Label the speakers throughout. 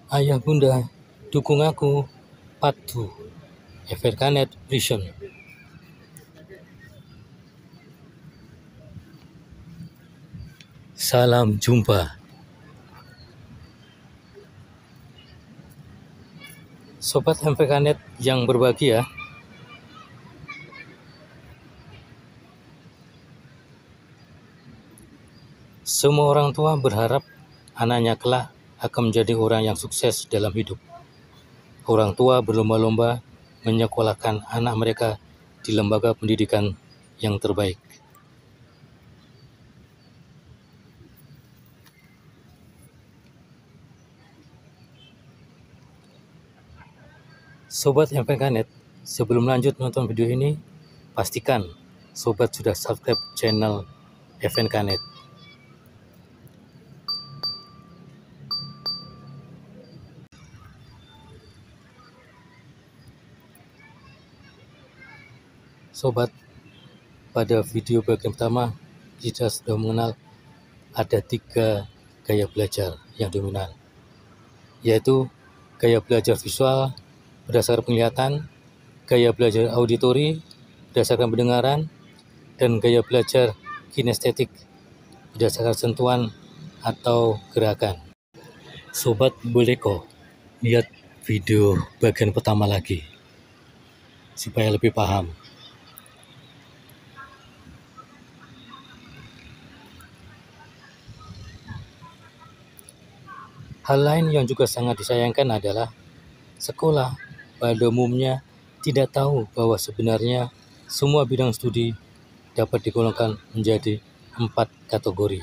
Speaker 1: Ayah Bunda, dukung aku, Part 2, FNKNet Vision. Salam jumpa. Sobat FNKNet yang berbahagia, semua orang tua berharap anaknya kelak akan menjadi orang yang sukses dalam hidup. Orang tua berlomba-lomba menyekolahkan anak mereka di lembaga pendidikan yang terbaik. Sobat FNKNet, sebelum lanjut nonton video ini, pastikan Sobat sudah subscribe channel FNKNet. Sobat, pada video bagian pertama kita sudah mengenal ada 3 gaya belajar yang dominan, yaitu gaya belajar visual berdasarkan penglihatan, gaya belajar auditori berdasarkan pendengaran, dan gaya belajar kinestetik berdasarkan sentuhan atau gerakan. Sobat boleh kok lihat video bagian pertama lagi supaya lebih paham. Hal lain yang juga sangat disayangkan adalah sekolah pada umumnya tidak tahu bahwa sebenarnya semua bidang studi dapat digolongkan menjadi 4 kategori.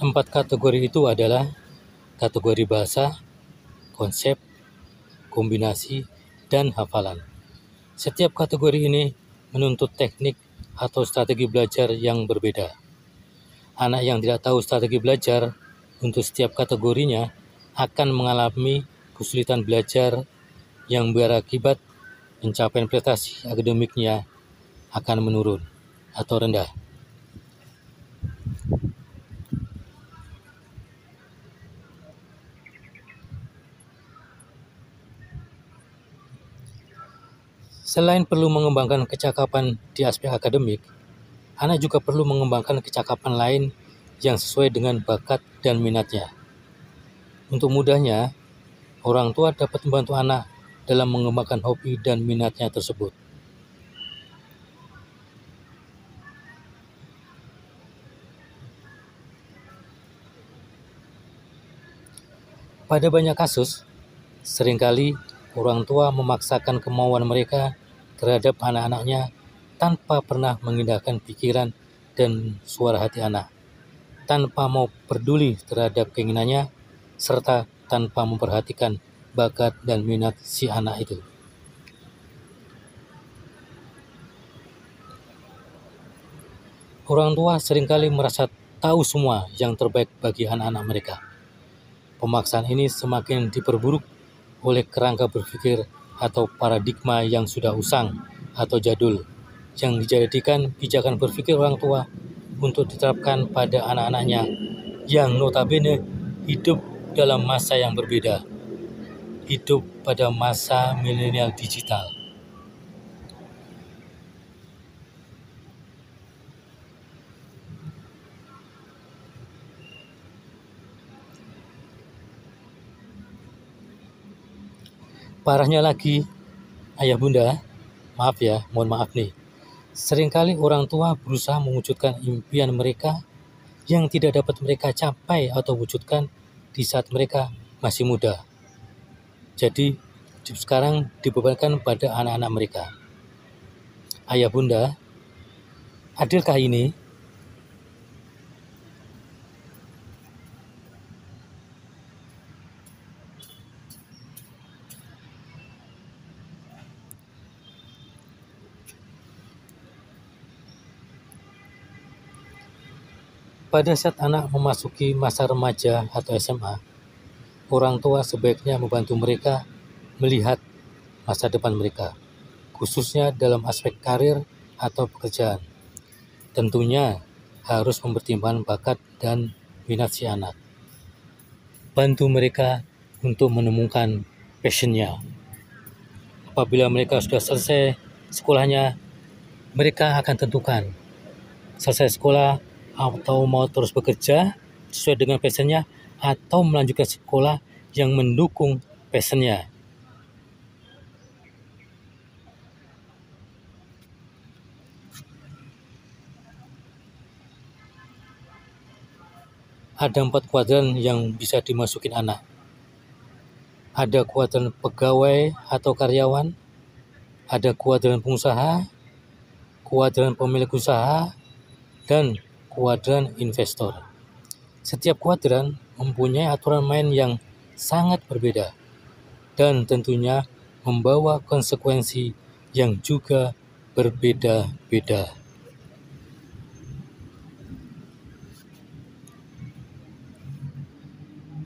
Speaker 1: Empat kategori itu adalah kategori bahasa, konsep, kombinasi, dan hafalan. Setiap kategori ini menuntut teknik atau strategi belajar yang berbeda. Anak yang tidak tahu strategi belajar untuk setiap kategorinya akan mengalami kesulitan belajar yang berakibat pencapaian prestasi akademiknya akan menurun atau rendah. Selain perlu mengembangkan kecakapan di aspek akademik, anak juga perlu mengembangkan kecakapan lain yang sesuai dengan bakat dan minatnya. Untuk mudahnya, orang tua dapat membantu anak dalam mengembangkan hobi dan minatnya tersebut. Pada banyak kasus, seringkali orang tua memaksakan kemauan mereka terhadap anak-anaknya tanpa pernah mengindahkan pikiran dan suara hati anak, tanpa mau peduli terhadap keinginannya, serta tanpa memperhatikan bakat dan minat si anak itu. Orang tua seringkali merasa tahu semua yang terbaik bagi anak-anak mereka. Pemaksaan ini semakin diperburuk oleh kerangka berpikir atau paradigma yang sudah usang atau jadul, yang dijadikan pijakan berpikir orang tua untuk diterapkan pada anak-anaknya yang notabene hidup dalam masa yang berbeda, hidup pada masa milenial digital. Parahnya lagi, ayah bunda, mohon maaf nih, seringkali orang tua berusaha mewujudkan impian mereka yang tidak dapat mereka capai atau wujudkan di saat mereka masih muda. Jadi, hidup sekarang dibebankan pada anak-anak mereka. Ayah bunda, adilkah ini? Pada saat anak memasuki masa remaja atau SMA, orang tua sebaiknya membantu mereka melihat masa depan mereka, khususnya dalam aspek karir atau pekerjaan. tentunya harus mempertimbangkan bakat dan minat si anak. Bantu mereka untuk menemukan passion-nya. Apabila mereka sudah selesai sekolahnya, mereka akan tentukan selesai sekolah atau mau terus bekerja sesuai dengan passion-nya atau melanjutkan sekolah yang mendukung passion-nya. Ada 4 kuadran yang bisa dimasukin anak. Ada kuadran pegawai atau karyawan, ada kuadran pengusaha, kuadran pemilik usaha, dan kuadran investor. Setiap kuadran mempunyai aturan main yang sangat berbeda dan tentunya membawa konsekuensi yang juga berbeda-beda.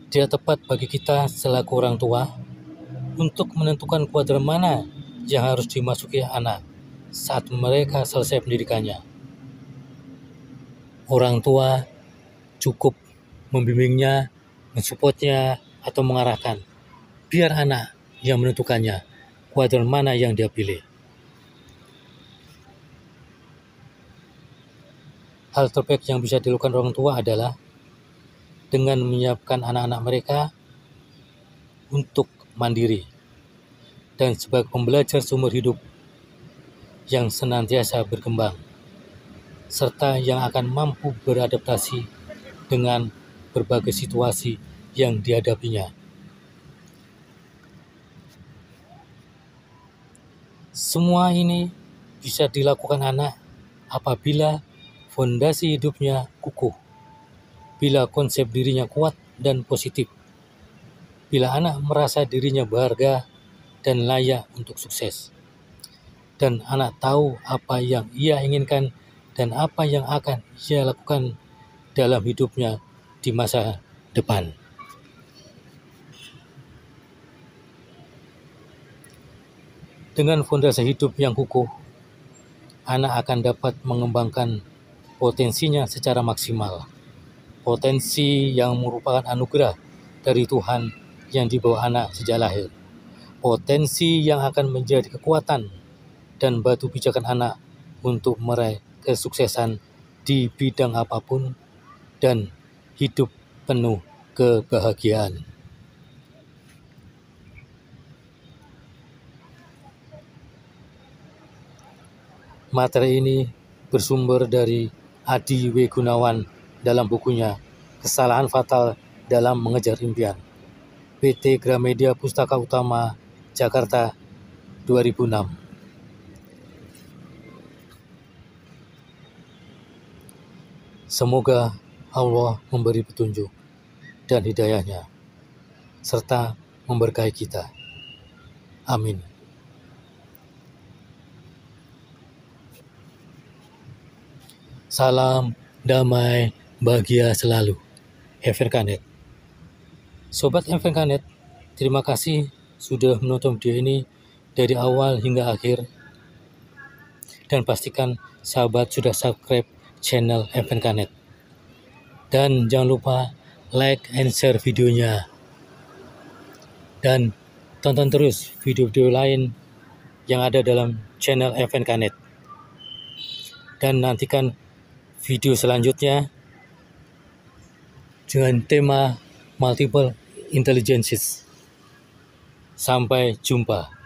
Speaker 1: Tidak tepat bagi kita selaku orang tua untuk menentukan kuadran mana yang harus dimasuki anak saat mereka selesai pendidikannya. Orang tua cukup membimbingnya, mensupportnya, atau mengarahkan. Biar anak yang menentukannya, kuadran mana yang dia pilih. Hal terbaik yang bisa dilakukan orang tua adalah dengan menyiapkan anak-anak mereka untuk mandiri dan sebagai pembelajar seumur hidup yang senantiasa berkembang, serta yang akan mampu beradaptasi dengan berbagai situasi yang dihadapinya. Semua ini bisa dilakukan anak apabila fondasi hidupnya kukuh, bila konsep dirinya kuat dan positif, bila anak merasa dirinya berharga dan layak untuk sukses, dan anak tahu apa yang ia inginkan dan apa yang akan ia lakukan dalam hidupnya di masa depan. Dengan fondasi hidup yang kukuh, anak akan dapat mengembangkan potensinya secara maksimal. Potensi yang merupakan anugerah dari Tuhan yang dibawa anak sejak lahir. Potensi yang akan menjadi kekuatan dan batu pijakan anak untuk meraih kesuksesan di bidang apapun dan hidup penuh kebahagiaan. Materi ini bersumber dari Adi W. Gunawan dalam bukunya Kesalahan Fatal dalam Mengejar Impian. PT Gramedia Pustaka Utama, Jakarta, 2006. Semoga Allah memberi petunjuk dan hidayahnya, serta memberkahi kita. Amin. Salam damai, bahagia selalu. FNKNet. Sobat FNKNet, terima kasih sudah menonton video ini dari awal hingga akhir. Dan pastikan sahabat sudah subscribe channel FNKNet. Dan jangan lupa like and share videonya. Dan tonton terus video-video lain yang ada dalam channel FNKNet. Dan nantikan video selanjutnya dengan tema multiple intelligences. Sampai jumpa.